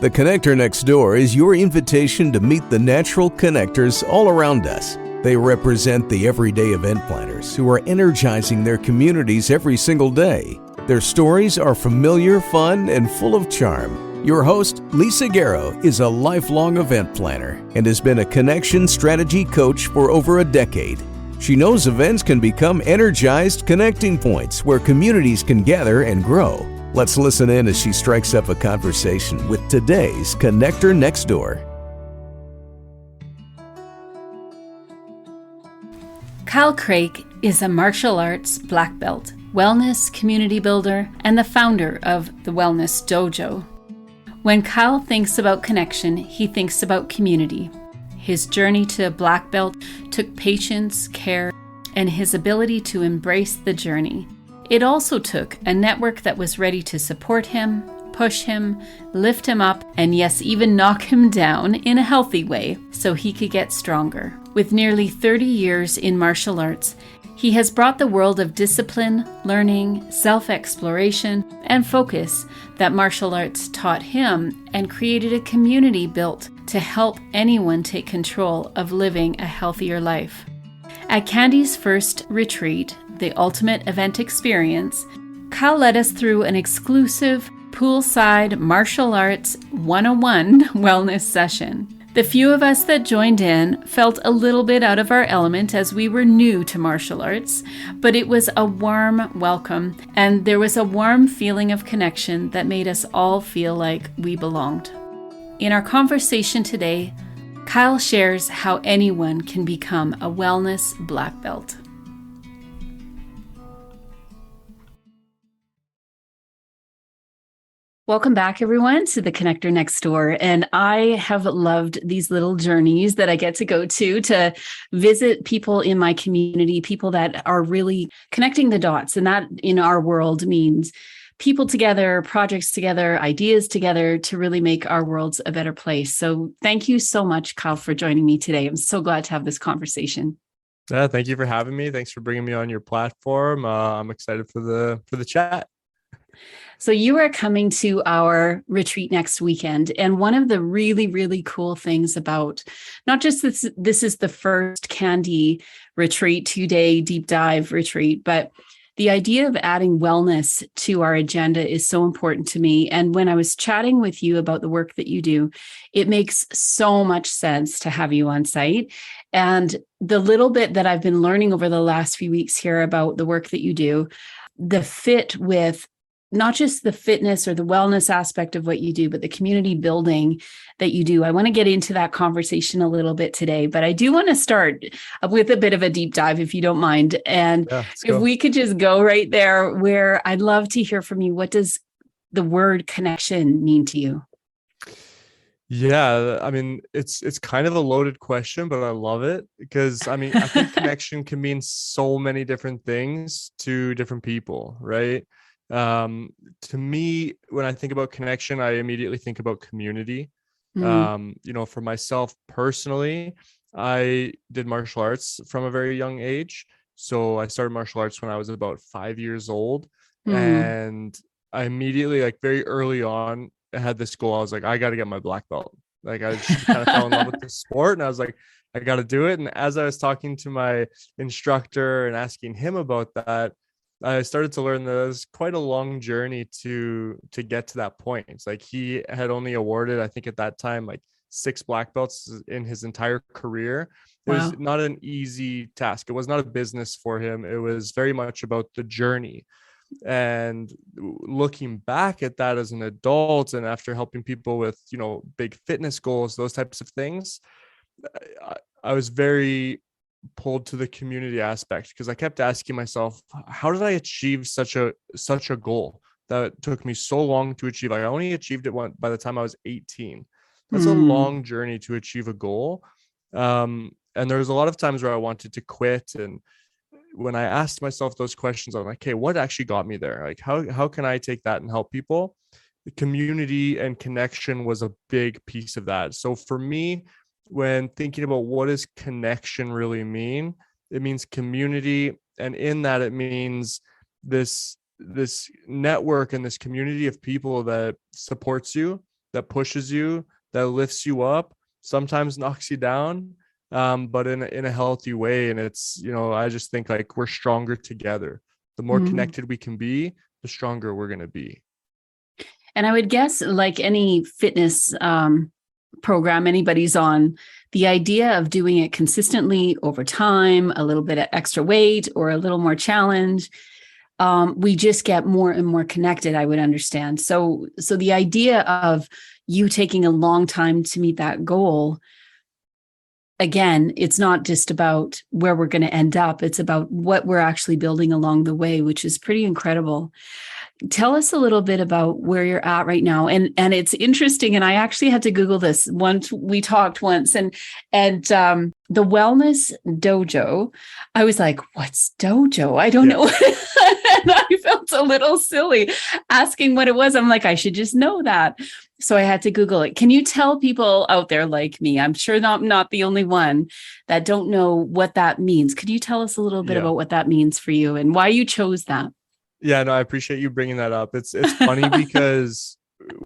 The Connector Next Door is your invitation to meet the natural connectors all around us. They represent the everyday event planners who are energizing their communities every single day. Their stories are familiar, fun, and full of charm. Your host, Lisa Garrow, is a lifelong event planner and has been a connection strategy coach for over a decade. She knows events can become energized connecting points where communities can gather and grow. Let's listen in as she strikes up a conversation with today's Connector Next Door. Craik is a martial arts black belt, wellness community builder, and the founder of the Wellness Dojo. When Kyle thinks about connection, he thinks about community. His journey to black belt took patience, care, and his ability to embrace the journey. It also took a network that was ready to support him, push him, lift him up, and yes, even knock him down in a healthy way so he could get stronger. With nearly 30 years in martial arts, he has brought the world of discipline, learning, self-exploration, and focus that martial arts taught him and created a community built to help anyone take control of living a healthier life. At Candy's first retreat, the Ultimate Event Experience, Kyle led us through an exclusive poolside martial arts 101 wellness session. The few of us that joined in felt a little bit out of our element as we were new to martial arts, but it was a warm welcome and there was a warm feeling of connection that made us all feel like we belonged. In our conversation today, Kyle shares how anyone can become a wellness black belt. Welcome back, everyone, to the Connector Next Door. And I have loved these little journeys that I get to go to visit people in my community, people that are really connecting the dots. And that in our world means people together, projects together, ideas together to really make our worlds a better place. So thank you so much, Kyle, for joining me today. I'm so glad to have this conversation. Yeah, thank you for having me. Thanks for bringing me on your platform. I'm excited for the chat. So you are coming to our retreat next weekend. And one of the really, really cool things about not just this is the first Candy retreat, 2-day deep dive retreat, but the idea of adding wellness to our agenda is so important to me. And when I was chatting with you about the work that you do, it makes so much sense to have you on site. And the little bit that I've been learning over the last few weeks here about the work that you do, the fit with not just the fitness or the wellness aspect of what you do, but the community building that you do. I want to get into that conversation a little bit today, but I do want to start with a bit of a deep dive, if you don't mind. And if we could just go right there, where I'd love to hear from you. What does the word connection mean to you? Yeah, I mean, it's kind of a loaded question, but I love it because I think connection can mean so many different things to different people, right? To me, when I think about connection, I immediately think about community. For myself personally, I did martial arts from a very young age. So I started martial arts when I was about 5 years old. And I immediately, like very early on, I had this goal. I was like, I got to get my black belt. Like I just kind of fell in love with the sport and I was like, I got to do it. And as I was talking to my instructor and asking him about that, I started to learn that it was quite a long journey to get to that point. It's like he had only awarded, I think at that time, like 6 black belts in his entire career. It was not an easy task. It was not a business for him. It was very much about the journey. And looking back at that as an adult and after helping people with, big fitness goals, those types of things, I was very pulled to the community aspect because I kept asking myself, how did I achieve such a goal that took me so long to achieve? I only achieved it by the time I was 18. That's a long journey to achieve a goal. And there was a lot of times where I wanted to quit. And when I asked myself those questions, I'm like, okay, what actually got me there? Like, how can I take that and help people? The community and connection was a big piece of that. So for me, when thinking about what does connection really mean, it means community. And in that, it means this network and this community of people that supports you that pushes you, that lifts you up, sometimes knocks you down, but in a healthy way. And it's, I just think like we're stronger together. The more connected we can be, the stronger we're going to be. And I would guess, like any fitness program anybody's on, the idea of doing it consistently over time, a little bit of extra weight or a little more challenge, we just get more and more connected, I would understand. So the idea of you taking a long time to meet that goal, again, it's not just about where we're going to end up. It's about what we're actually building along the way, which is pretty incredible. Tell us a little bit about where you're at right now. And it's interesting. And I actually had to Google this once. We talked once, and the wellness dojo. I was like, what's dojo? I don't know. And I felt a little silly asking what it was. I'm like, I should just know that. So I had to Google it. Can you tell people out there like me, I'm sure I'm not the only one, that don't know what that means? Could you tell us a little bit about what that means for you and why you chose that? Yeah, no, I appreciate you bringing that up. It's funny because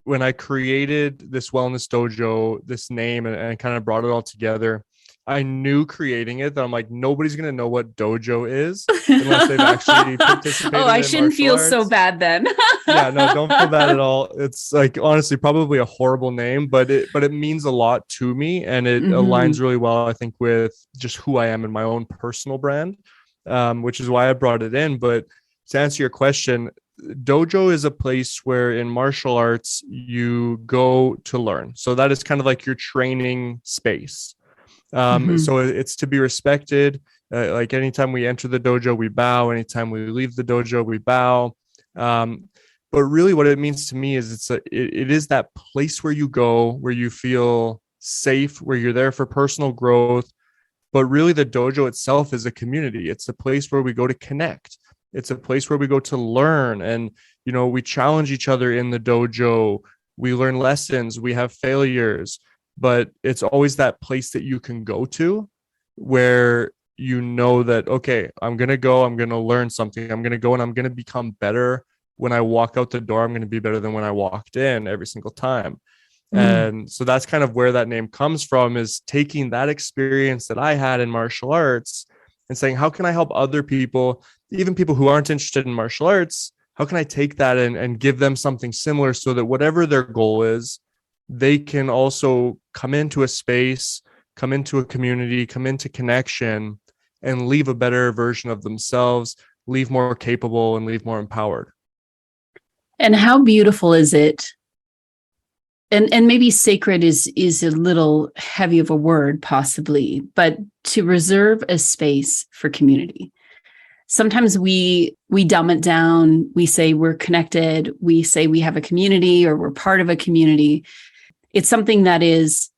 when I created this wellness dojo, this name, and kind of brought it all together, I knew creating it that I'm like, nobody's going to know what dojo is unless they've actually participated. Oh, I shouldn't feel so bad then. Yeah, no, don't feel bad at all. It's like, honestly, probably a horrible name, but it means a lot to me, and it aligns really well, I think, with just who I am and my own personal brand, which is why I brought it in. But to answer your question, dojo is a place where in martial arts you go to learn. So that is kind of like your training space. So it's to be respected. Like anytime we enter the dojo, we bow. Anytime we leave the dojo, we bow. But really what it means to me is it is that place where you go, where you feel safe, where you're there for personal growth. But really the dojo itself is a community. It's a place where we go to connect. It's a place where we go to learn, and, we challenge each other in the dojo. We learn lessons, we have failures, but it's always that place that you can go to where that, okay, I'm going to learn something. I'm going to go and I'm going to become better. When I walk out the door, I'm going to be better than when I walked in every single time. And so that's kind of where that name comes from, is taking that experience that I had in martial arts and saying, how can I help other people, even people who aren't interested in martial arts? How can I take that and give them something similar so that whatever their goal is, they can also come into a space, come into a community, come into connection, and leave a better version of themselves, leave more capable and leave more empowered. And how beautiful is it? And maybe sacred is a little heavy of a word, possibly, but to reserve a space for community. Sometimes we dumb it down. We say we're connected. We say we have a community or we're part of a community. It's something that is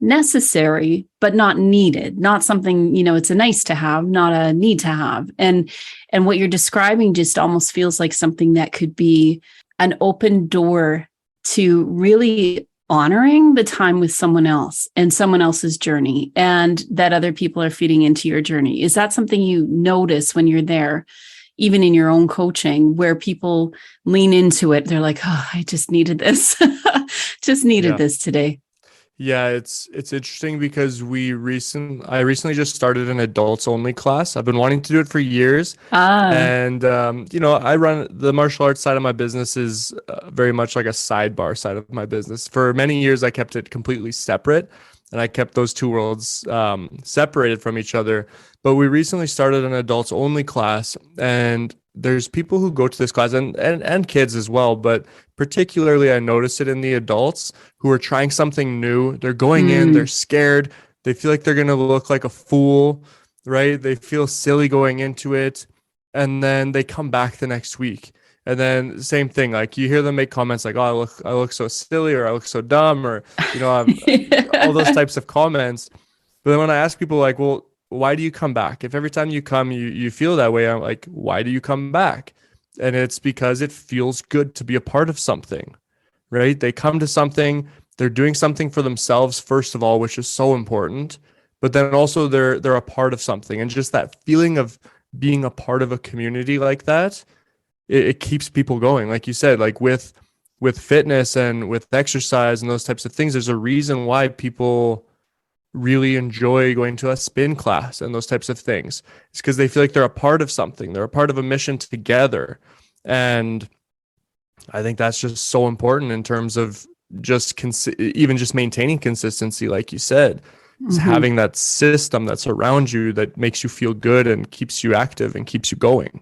necessary, but not needed. Not something, it's a nice to have, not a need to have. And what you're describing just almost feels like something that could be an open door to really honoring the time with someone else and someone else's journey, and that other people are feeding into your journey. Is that something you notice when you're there, even in your own coaching, where people lean into it? They're like, oh, I just needed this, this today. Yeah, it's interesting because I recently just started an adults only class. I've been wanting to do it for years. And, I run the martial arts side of my business is very much like a sidebar side of my business. For many years, I kept it completely separate, and I kept those two worlds separated from each other. But we recently started an adults only class, and there's people who go to this class and kids as well, but particularly I notice it in the adults who are trying something new. They're going in, they're scared. They feel like they're going to look like a fool, right? They feel silly going into it. And then they come back the next week. And then same thing, like you hear them make comments like, oh, I look so silly, or I look so dumb, or, all those types of comments. But then when I ask people like, well, why do you come back? If every time you come, you feel that way, I'm like, why do you come back? And it's because it feels good to be a part of something, right? They come to something, they're doing something for themselves, first of all, which is so important, but then also they're a part of something. And just that feeling of being a part of a community like that, it keeps people going. Like you said, like with with fitness and with exercise and those types of things, there's a reason why people really enjoy going to a spin class and those types of things. It's because they feel like they're a part of something. They're a part of a mission together. And I think that's just so important in terms of just even just maintaining consistency, like you said. Is having that system that's around you that makes you feel good and keeps you active and keeps you going.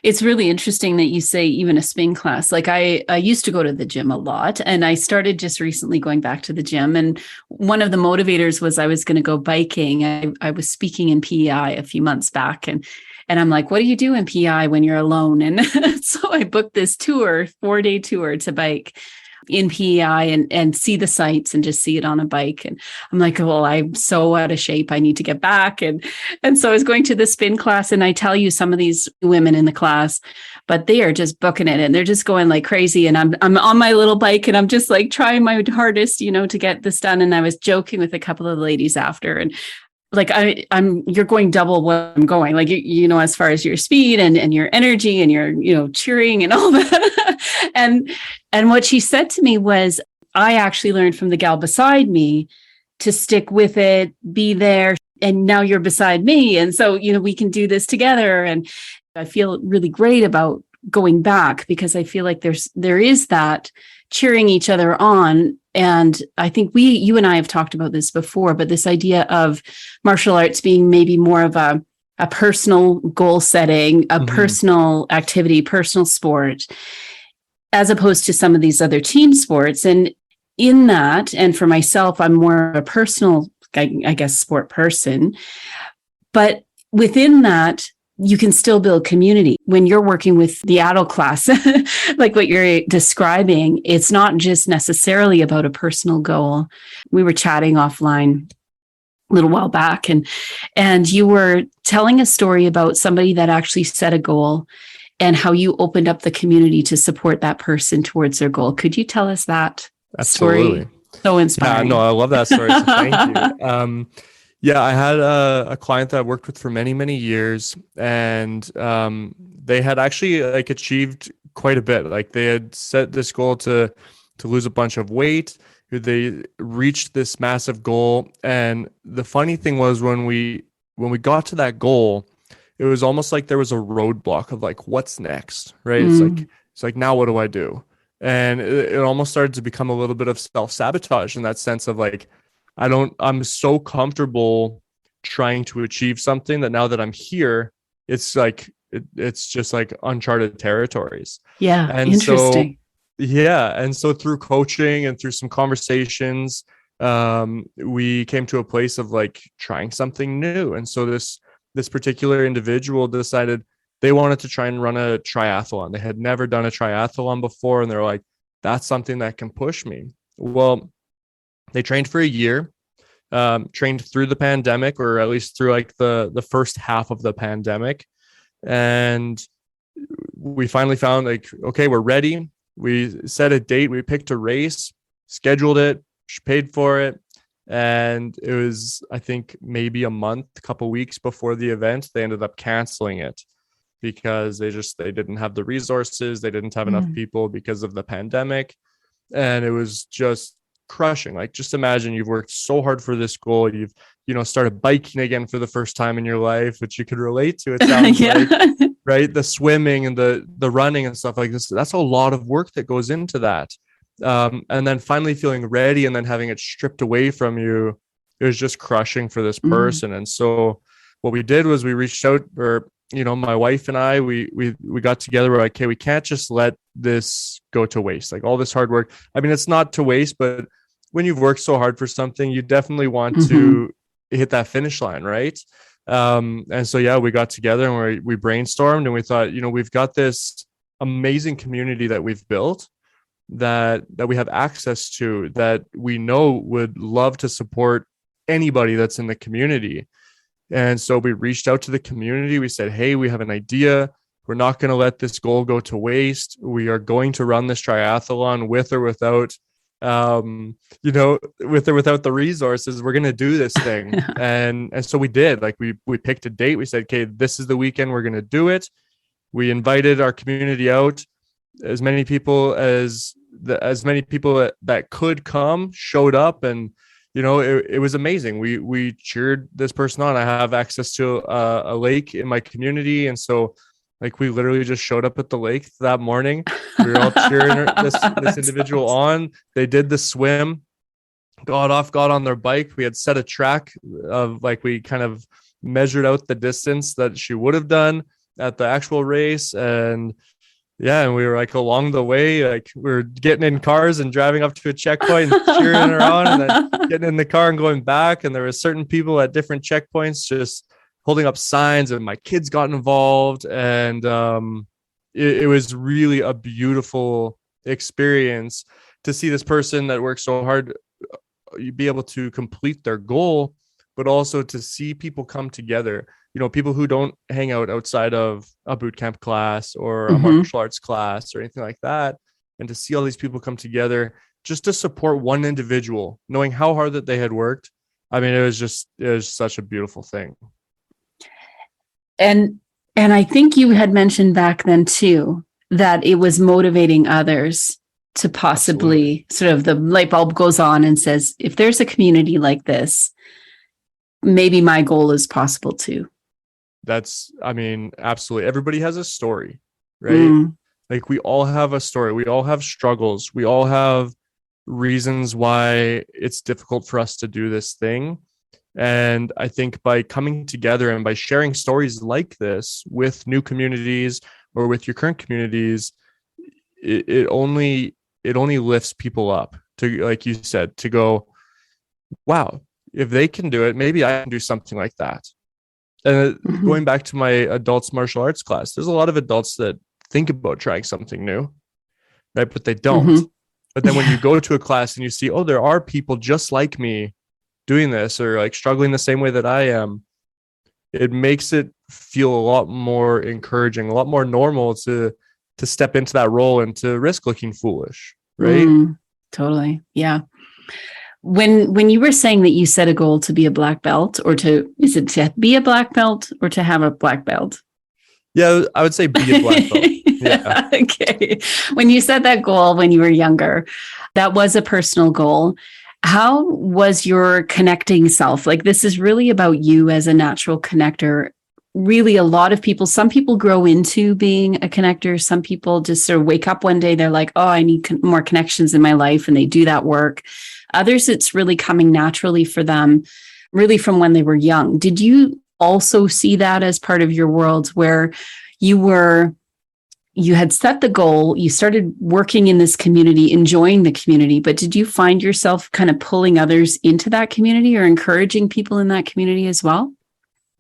It's really interesting that you say even a spin class. Like I used to go to the gym a lot, and I started just recently going back to the gym. And one of the motivators was I was going to go biking. I was speaking in PEI a few months back, and I'm like, what do you do in PEI when you're alone? And so I booked this 4-day tour to bike in PEI and see the sights and just see it on a bike. And I'm like, well, I'm so out of shape. I need to get back. And so I was going to the spin class, and I tell you, some of these women in the class, but they are just booking it and they're just going like crazy. And I'm on my little bike and I'm just like trying my hardest, to get this done. And I was joking with a couple of the ladies after, and like you're going double what I'm going, like, as far as your speed and your energy and your, cheering and all that. and what she said to me was, I actually learned from the gal beside me to stick with it, be there. And now you're beside me. And so, we can do this together. And I feel really great about going back, because I feel like there is that cheering each other on. And I think you and I have talked about this before, but this idea of martial arts being maybe more of a personal goal setting, a personal activity, personal sport, as opposed to some of these other team sports. And in that, and for myself, I'm more of a personal, I guess, sport person. But within that, you can still build community. When you're working with the adult class, like what you're describing, it's not just necessarily about a personal goal. We were chatting offline a little while back, and you were telling a story about somebody that actually set a goal and how you opened up the community to support that person towards their goal. Could you tell us that story? So inspiring. Yeah, no, I love that story. So thank you. Yeah, I had a client that I worked with for many, many years, and they had actually achieved quite a bit. Like, they had set this goal to lose a bunch of weight. They reached this massive goal, and the funny thing was, when we got to that goal, it was almost like there was a roadblock of like, what's next, right? It's like now what do I do? And it almost started to become a little bit of self-sabotage in that sense of like, I'm so comfortable trying to achieve something that now that I'm here, it's like, it's just like uncharted territories. Yeah. And interesting. And so through coaching and through some conversations, we came to a place of like trying something new. And so this particular individual decided they wanted to try and run a triathlon. They had never done a triathlon before. And they're like, that's something that can push me. Well, they trained for a year, trained through the pandemic, or at least through like the first half of the pandemic. And we finally found like, okay, we're ready. We set a date, we picked a race, scheduled it, paid for it. And it was, I think, maybe a couple weeks before the event, they ended up canceling it because they didn't have the resources. They didn't have enough people because of the pandemic. And it was just crushing. Like, just imagine you've worked so hard for this goal. You've, started biking again for the first time in your life, which you could relate to. It sounds like, right? The swimming and the running and stuff like this. That's a lot of work that goes into that. And then finally feeling ready and then having it stripped away from you, it was just crushing for this person. And so what we did was we reached out, or, my wife and I, we got together. We're like, okay, we can't just let this go to waste. Like, all this hard work. I mean, it's not to waste, but when you've worked so hard for something, you definitely want to hit that finish line. Right. And so, yeah, we got together and we brainstormed, and we thought, we've got this amazing community that we've built that we have access to, that we know would love to support anybody that's in the community. And so we reached out to the community. We said, hey, we have an idea. We're not going to let this goal go to waste. We are going to run this triathlon with or without, with or without the resources. We're going to do this thing. and so we did. Like, we picked a date. We said, okay, this is the weekend we're going to do it. We invited our community out. as many people as many people that could come showed up, and it was amazing. We cheered this person on. I have access to a lake in my community, and so like we literally just showed up at the lake that morning. We were all cheering this individual on. They did the swim, got on their bike. We had set a track of, like, we kind of measured out the distance that she would have done at the actual race. And yeah, and we were like along the way, like we were getting in cars and driving up to a checkpoint and cheering her on, and then getting in the car and going back. And there were certain people at different checkpoints just holding up signs, and my kids got involved. And it was really a beautiful experience to see this person that worked so hard be able to complete their goal, but also to see people come together. People who don't hang out outside of a boot camp class or a martial arts class or anything like that. And to see all these people come together just to support one individual, knowing how hard that they had worked. I mean, it was such a beautiful thing. And I think you had mentioned back then too, that it was motivating others to possibly sort of, the light bulb goes on and says, if there's a community like this, maybe my goal is possible too. Absolutely. Everybody has a story, right? Like we all have a story. We all have struggles. We all have reasons why it's difficult for us to do this thing. And I think by coming together and by sharing stories like this with new communities or with your current communities, it only lifts people up to, like you said, to go, wow, if they can do it, maybe I can do something like that. And going back to my adults martial arts class, there's a lot of adults that think about trying something new, right? But they don't. But then when you go to a class and you see, oh, there are people just like me doing this, or like struggling the same way that I am, it makes it feel a lot more encouraging, a lot more normal to step into that role and to risk looking foolish, right? Totally. Yeah. When you were saying that you set a goal to be a black belt, is it to be a black belt or to have a black belt? Yeah, I would say be a black belt. Yeah. Okay. When you set that goal when you were younger, that was a personal goal. How was your connecting self? Like, this is really about you as a natural connector. Really, a lot of people, some people grow into being a connector. Some people just sort of wake up one day, they're like, oh, I need more connections in my life, and they do that work. Others, it's really coming naturally for them, really from when they were young. Did you also see that as part of your world, where you had set the goal, you started working in this community, enjoying the community, but did you find yourself kind of pulling others into that community or encouraging people in that community as well?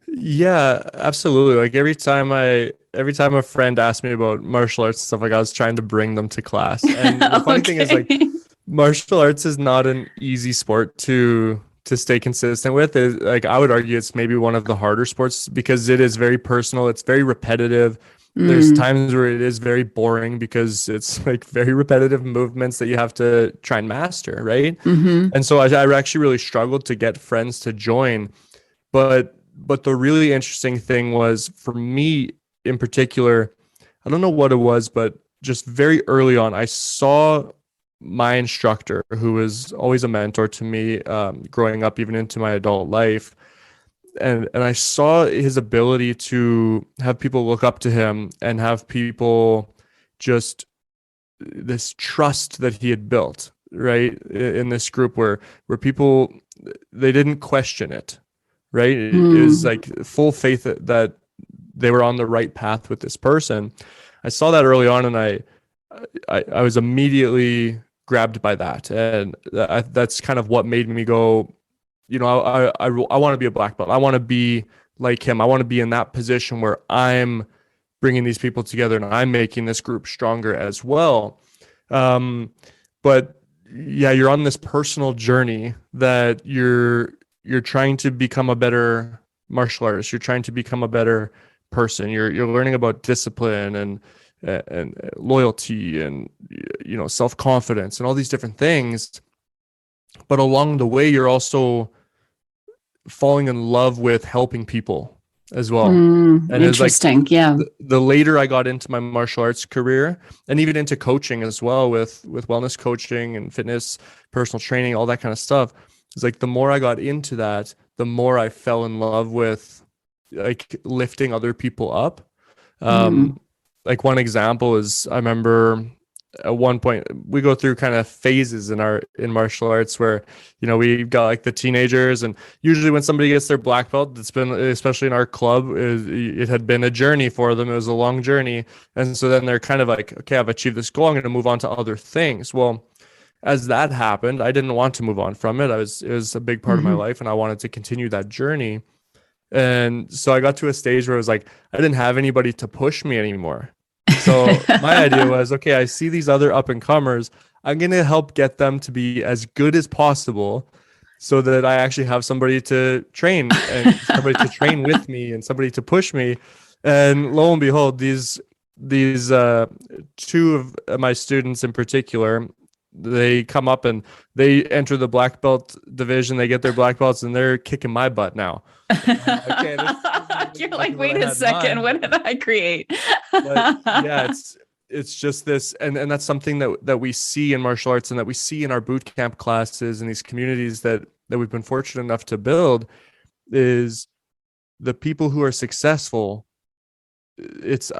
Yeah, absolutely. Like every time a friend asked me about martial arts and stuff, like I was trying to bring them to class. And the funny thing is, like, martial arts is not an easy sport to stay consistent with. Like, I would argue it's maybe one of the harder sports because it is very personal. It's very repetitive. There's times where it is very boring because it's like very repetitive movements that you have to try and master, right? And so I actually really struggled to get friends to join. But the really interesting thing was, for me in particular, I don't know what it was, but just very early on, I saw my instructor, who was always a mentor to me growing up, even into my adult life. And I saw his ability to have people look up to him and have people just this trust that he had built, right, in this group where people, they didn't question it, right? It was like full faith that they were on the right path with this person. I saw that early on, and I was immediately grabbed by that, and that's kind of what made me go, I want to be a black belt. I want to be like him. I want to be in that position where I'm bringing these people together and I'm making this group stronger as well. But yeah, you're on this personal journey that you're trying to become a better martial artist. You're trying to become a better person. You're learning about discipline and loyalty and self-confidence and all these different things. But along the way, you're also falling in love with helping people, as well. And it was like Interesting. Yeah. the later I got into my martial arts career and even into coaching as well, with wellness coaching and fitness, personal training, all that kind of stuff. It's like the more I got into that, the more I fell in love with like lifting other people up. Mm. Like one example is I remember at one point we go through kind of phases in martial arts where, you know, we've got like the teenagers, and usually when somebody gets their black belt, it's been, especially in our club, it had been a journey for them. It was a long journey. And so then they're kind of like, okay, I've achieved this goal, I'm going to move on to other things. Well, as that happened, I didn't want to move on from it. It was a big part of my Mm-hmm. life and I wanted to continue that journey. And so I got to a stage where it was like, I didn't have anybody to push me anymore. So my idea was, okay, I see these other up and comers. I'm going to help get them to be as good as possible so that I actually have somebody to train and somebody to train with me and somebody to push me. And lo and behold, these two of my students in particular, they come up and they enter the black belt division. They get their black belts and they're kicking my butt now. Okay, You're like, wait a second, what did I create? But yeah, it's just this, and that's something that we see in martial arts and that we see in our boot camp classes and these communities that we've been fortunate enough to build, is the people who are successful. It's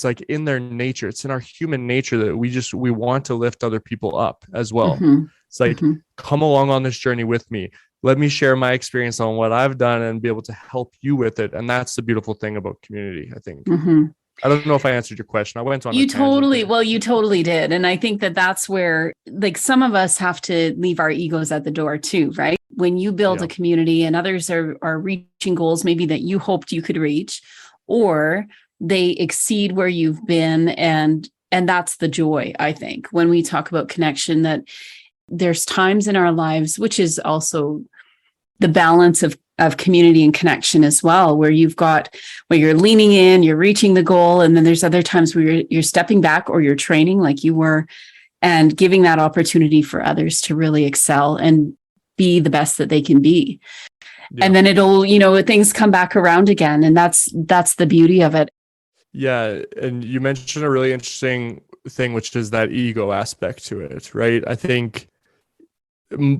like in their nature, it's in our human nature that we want to lift other people up as well. Mm-hmm. It's like, Mm-hmm. come along on this journey with me. Let me share my experience on what I've done and be able to help you with it. And that's the beautiful thing about community, I think. Mm-hmm. I don't know if I answered your question. I went on. You totally did. And I think that's where, like, some of us have to leave our egos at the door too, right? When you build a community and others are reaching goals maybe that you hoped you could reach, or they exceed where you've been. And that's the joy, I think, when we talk about connection, that there's times in our lives, which is also the balance of community and connection as well, where you're leaning in, you're reaching the goal. And then there's other times where you're stepping back, or you're training like you were, and giving that opportunity for others to really excel and be the best that they can be. Yeah. And then it'll, things come back around again. And that's the beauty of it. Yeah. And you mentioned a really interesting thing, which is that ego aspect to it, right? I think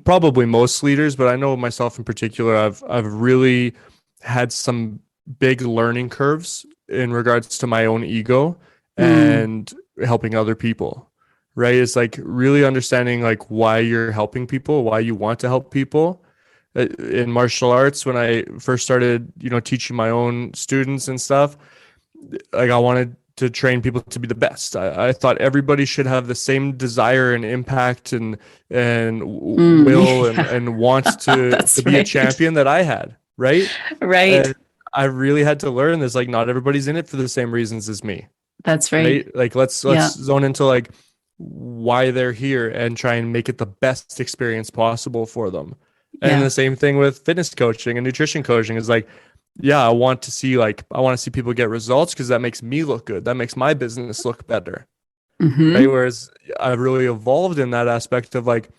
probably most leaders, but I know myself in particular, I've really had some big learning curves in regards to my own ego and helping other people, right? It's like really understanding like why you're helping people, why you want to help people. In martial arts, when I first started, teaching my own students and stuff, like I wanted to train people to be the best. I thought everybody should have the same desire and impact and will and want to be a champion that I had. Right. Right. And I really had to learn this. Like, not everybody's in it for the same reasons as me. That's right. Like, let's zone into like why they're here and try and make it the best experience possible for them. And the same thing with fitness coaching and nutrition coaching is like, I want to see people get results because that makes me look good. That makes my business look better. Mm-hmm. Right. Whereas I've really evolved in that aspect of like,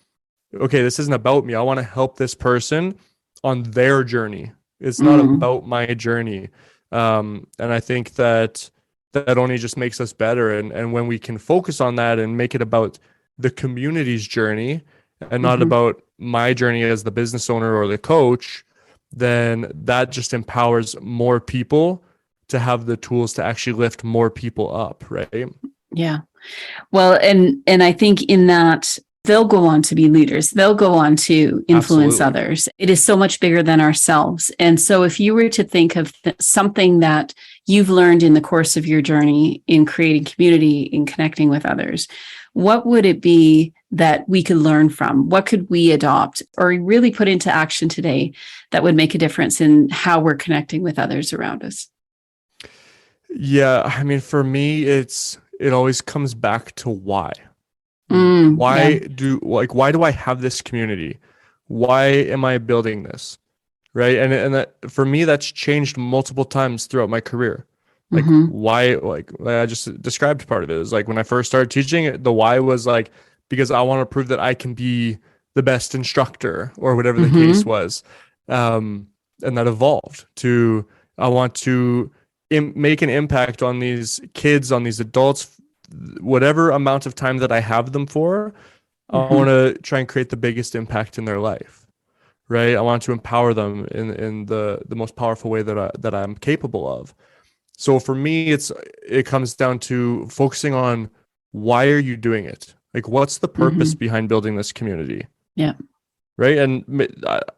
okay, this isn't about me. I want to help this person on their journey. It's not about my journey. And I think that only just makes us better. And when we can focus on that and make it about the community's journey and not about my journey as the business owner or the coach, then that just empowers more people to have the tools to actually lift more people up, right? Yeah. Well, and I think in that they'll go on to be leaders. They'll go on to influence others. It is so much bigger than ourselves. And so if you were to think of something that you've learned in the course of your journey in creating community, in connecting with others, what would it be that we could learn from? What could we adopt or really put into action today that would make a difference in how we're connecting with others around us? Yeah, I mean, for me, it always comes back to why. Why do I have this community? Why am I building this? Right. And that, for me, that's changed multiple times throughout my career. Like why, like I just described part of it. It was like when I first started teaching, the why was like, because I want to prove that I can be the best instructor or whatever the case was. And that evolved to, I want to make an impact on these kids, on these adults, whatever amount of time that I have them for. I want to try and create the biggest impact in their life, right? I want to empower them in the most powerful way that I'm capable of. So for me, it comes down to focusing on, why are you doing it? Like, what's the purpose behind building this community? Yeah. Right. And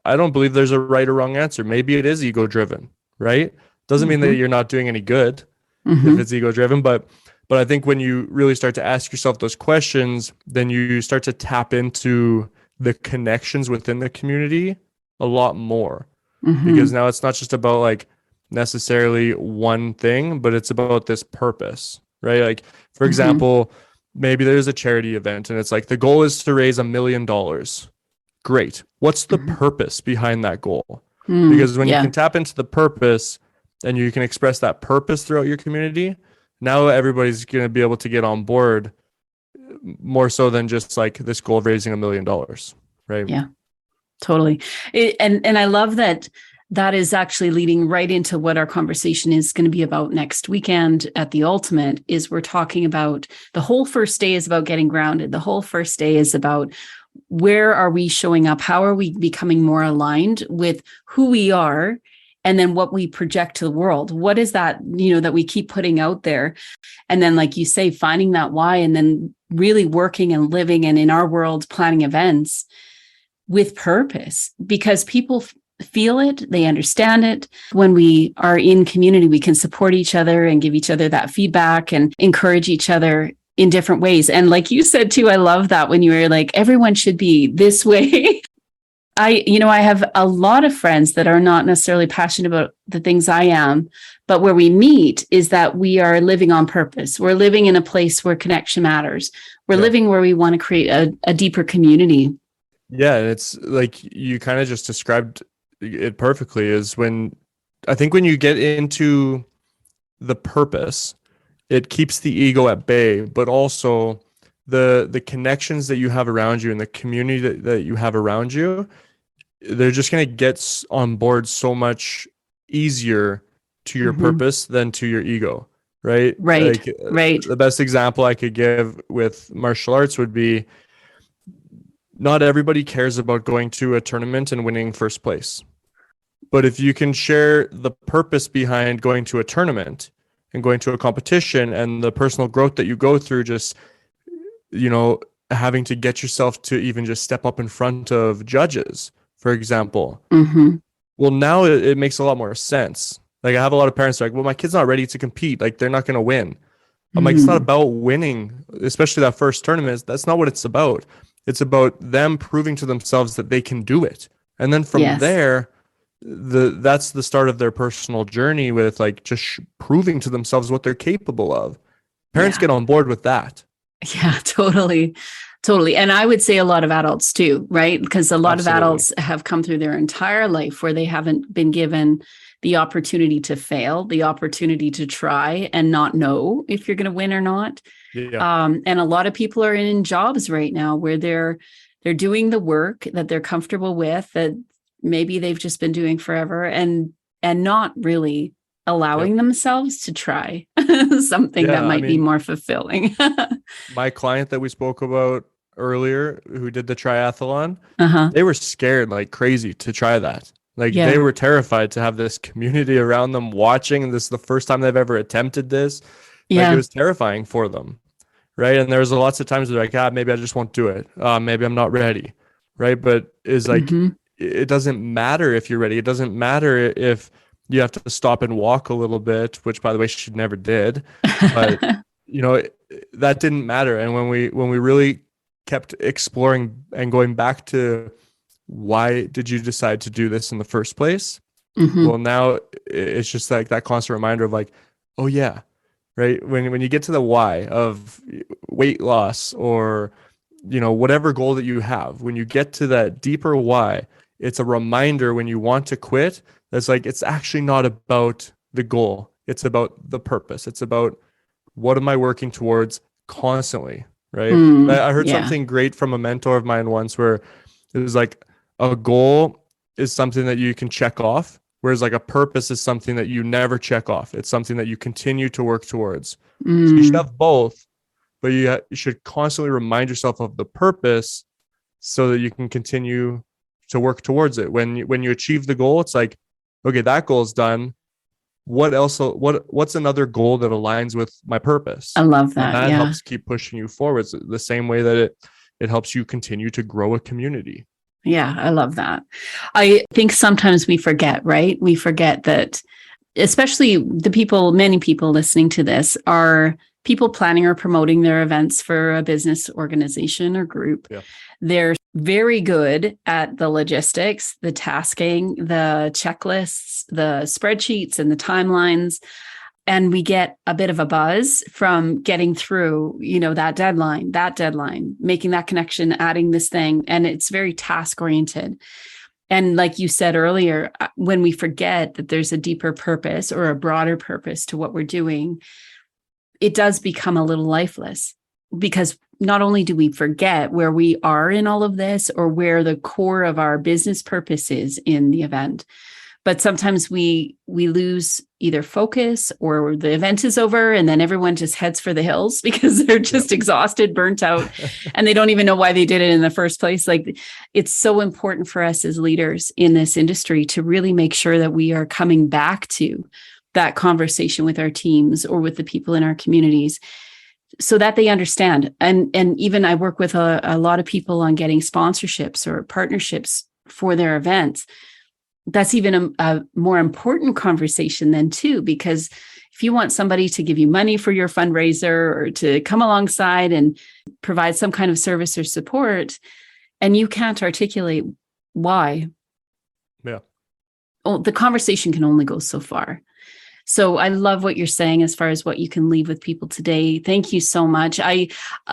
I don't believe there's a right or wrong answer. Maybe it is ego driven, right? Doesn't mean that you're not doing any good if it's ego driven, but I think when you really start to ask yourself those questions, then you start to tap into the connections within the community a lot more, because now it's not just about like necessarily one thing, but it's about this purpose, right? Like, for example, maybe there's a charity event and it's like the goal is to raise $1 million. Great. What's the purpose behind that goal? Because when you can tap into the purpose and you can express that purpose throughout your community, now everybody's going to be able to get on board more so than just like this goal of raising $1 million. Right. Yeah, totally. And I love that is actually leading right into what our conversation is going to be about next weekend at the Ultimate. Is we're talking about the whole first day is about getting grounded. The whole first day is about, where are we showing up? How are we becoming more aligned with who we are? And then what we project to the world. What is that, that we keep putting out there? And then, like you say, finding that why, and then really working and living, and in our world, planning events with purpose, because people feel it, they understand it. When we are in community, we can support each other and give each other that feedback and encourage each other in different ways. And like you said too, I love that when you were like, everyone should be this way. I have a lot of friends that are not necessarily passionate about the things I am, but where we meet is that we are living on purpose. We're living in a place where connection matters. We're living where we want to create a deeper community. Yeah. And it's like, you kind of just described it perfectly, is when you get into the purpose, it keeps the ego at bay, but also the connections that you have around you and the community that you have around you, they're just going to get on board so much easier to your purpose than to your ego, right? Right. The best example I could give with martial arts would be, not everybody cares about going to a tournament and winning first place. But if you can share the purpose behind going to a tournament and going to a competition, and the personal growth that you go through, just, having to get yourself to even just step up in front of judges, for example. Well, now it makes a lot more sense. Like, I have a lot of parents who are like, well, my kid's not ready to compete. Like, they're not going to win. I'm like, it's not about winning, especially that first tournament. That's not what it's about. It's about them proving to themselves that they can do it. And then from there, that's the start of their personal journey with like just proving to themselves what they're capable of. Parents get on board with that. Yeah, totally. And I would say a lot of adults too, right? Because a lot of adults have come through their entire life where they haven't been given the opportunity to fail, the opportunity to try and not know if you're going to win or not. And a lot of people are in jobs right now where they're doing the work that they're comfortable with, that maybe they've just been doing forever, and not really allowing themselves to try something that might be more fulfilling. My client that we spoke about earlier, who did the triathlon, they were scared like crazy to try that. Like they were terrified to have this community around them watching. This is the first time they've ever attempted this. Like, it was terrifying for them. Right. And there's lots of times they're like, maybe I just won't do it. Maybe I'm not ready. Right. But it's like, it doesn't matter if you're ready. It doesn't matter if you have to stop and walk a little bit, which, by the way, she never did. But, that didn't matter. And when we really kept exploring and going back to, why did you decide to do this in the first place? Well, now it's just like that constant reminder of like, oh yeah, right. When you get to the why of weight loss or, whatever goal that you have, when you get to that deeper why, it's a reminder when you want to quit, that's like, it's actually not about the goal. It's about the purpose. It's about, what am I working towards constantly? Right. I heard something great from a mentor of mine once, where it was like, a goal is something that you can check off, Whereas like a purpose is something that you never check off. It's something that you continue to work towards. So you should have both, but you should constantly remind yourself of the purpose so that you can continue to work towards it. When you achieve the goal, it's like, okay, that goal is done. What else? What's another goal that aligns with my purpose? I love that. And that Yeah. helps keep pushing you forward. It's the same way that it helps you continue to grow a community. Yeah, I love that. I think sometimes we forget, right? We forget that, especially many people listening to this are people planning or promoting their events for a business organization or group. Yeah. They're very good at the logistics, the tasking, the checklists, the spreadsheets, and the timelines. And we get a bit of a buzz from getting through, that deadline, making that connection, adding this thing. And it's very task oriented. And like you said earlier, when we forget that there's a deeper purpose or a broader purpose to what we're doing, it does become a little lifeless, because not only do we forget where we are in all of this or where the core of our business purpose is in the event, but sometimes we lose either focus, or the event is over and then everyone just heads for the hills because they're just exhausted, burnt out, and they don't even know why they did it in the first place. Like, it's so important for us as leaders in this industry to really make sure that we are coming back to that conversation with our teams or with the people in our communities so that they understand. And even I work with a lot of people on getting sponsorships or partnerships for their events. That's even a more important conversation then too, because if you want somebody to give you money for your fundraiser or to come alongside and provide some kind of service or support, and you can't articulate why, the conversation can only go so far. So I love what you're saying as far as what you can leave with people today. Thank you so much.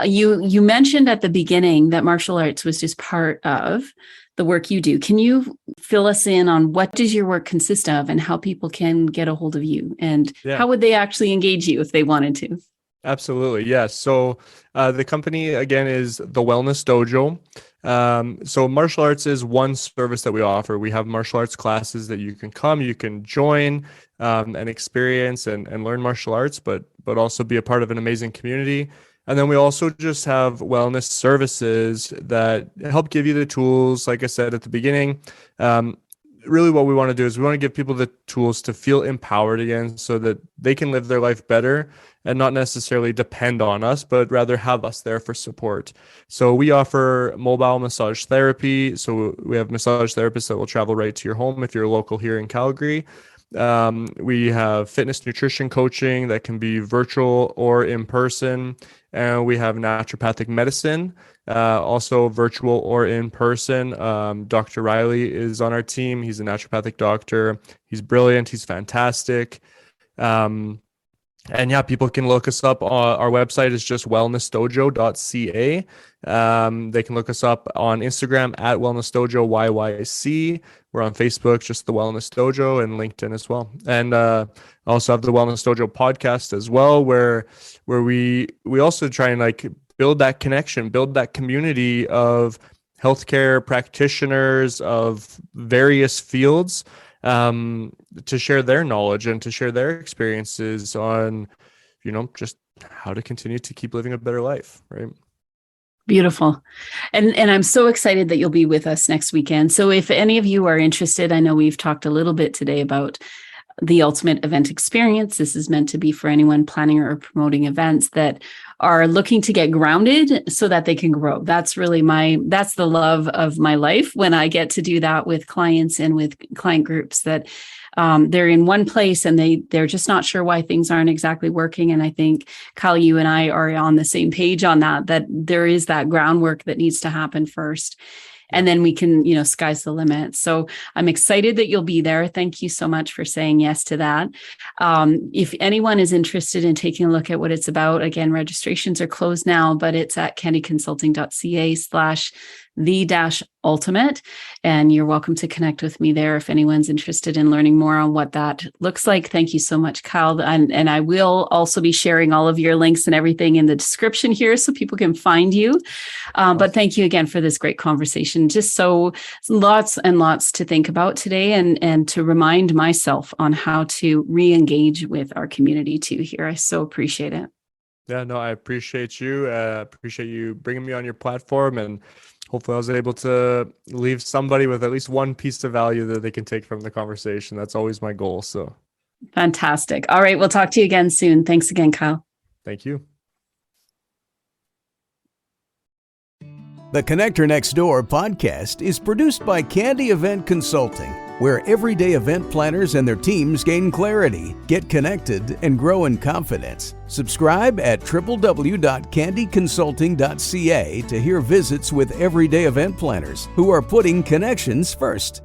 You mentioned at the beginning that martial arts was just part of the work you do. Can you fill us in on what does your work consist of and how people can get a hold of you, and how would they actually engage you if they wanted to? Absolutely. Yes. So the company, again, is the Wellness Dojo. So martial arts is one service that we offer. We have martial arts classes that you can join and experience and learn martial arts, but also be a part of an amazing community. And then we also just have wellness services that help give you the tools. Like I said at the beginning, really what we want to do is we want to give people the tools to feel empowered again so that they can live their life better and not necessarily depend on us, but rather have us there for support. So we offer mobile massage therapy. So we have massage therapists that will travel right to your home if you're local here in Calgary. We have fitness nutrition coaching that can be virtual or in person. And we have naturopathic medicine, also virtual or in person. Dr. Riley is on our team. He's a naturopathic doctor. He's brilliant. He's fantastic. And yeah, people can look us up. Our website is just wellnessdojo.ca. They can look us up on Instagram at Wellness Dojo YYC. We're on Facebook, just the Wellness Dojo, and LinkedIn as well. And also have the Wellness Dojo podcast as well, where we also try and like build that connection, build that community of healthcare practitioners of various fields, to share their knowledge and to share their experiences on, just how to continue to keep living a better life, right? Beautiful. And I'm so excited that you'll be with us next weekend. So if any of you are interested, I know we've talked a little bit today about the ultimate event experience. This is meant to be for anyone planning or promoting events that are looking to get grounded so that they can grow. That's really that's the love of my life when I get to do that with clients and with client groups, that they're in one place and they're just not sure why things aren't exactly working. And I think, Kyle, you and I are on the same page on that there is that groundwork that needs to happen first. And then we can, sky's the limit. So I'm excited that you'll be there. Thank you so much for saying yes to that. If anyone is interested in taking a look at what it's about, again, registrations are closed now, but it's at candyconsulting.ca/the the-ultimate. And you're welcome to connect with me there if anyone's interested in learning more on what that looks like. Thank you so much, Kyle. And I will also be sharing all of your links and everything in the description here so people can find you. But thank you again for this great conversation. Just so lots and lots to think about today and to remind myself on how to re-engage with our community too here. I so appreciate it. Yeah, no, I appreciate you. Appreciate you bringing me on your platform, and hopefully I was able to leave somebody with at least one piece of value that they can take from the conversation. That's always my goal. So fantastic. All right. We'll talk to you again soon. Thanks again, Kyle. Thank you. The Connector Next Door podcast is produced by Candy Event Consulting, where everyday event planners and their teams gain clarity, get connected, and grow in confidence. Subscribe at www.candyconsulting.ca to hear visits with everyday event planners who are putting connections first.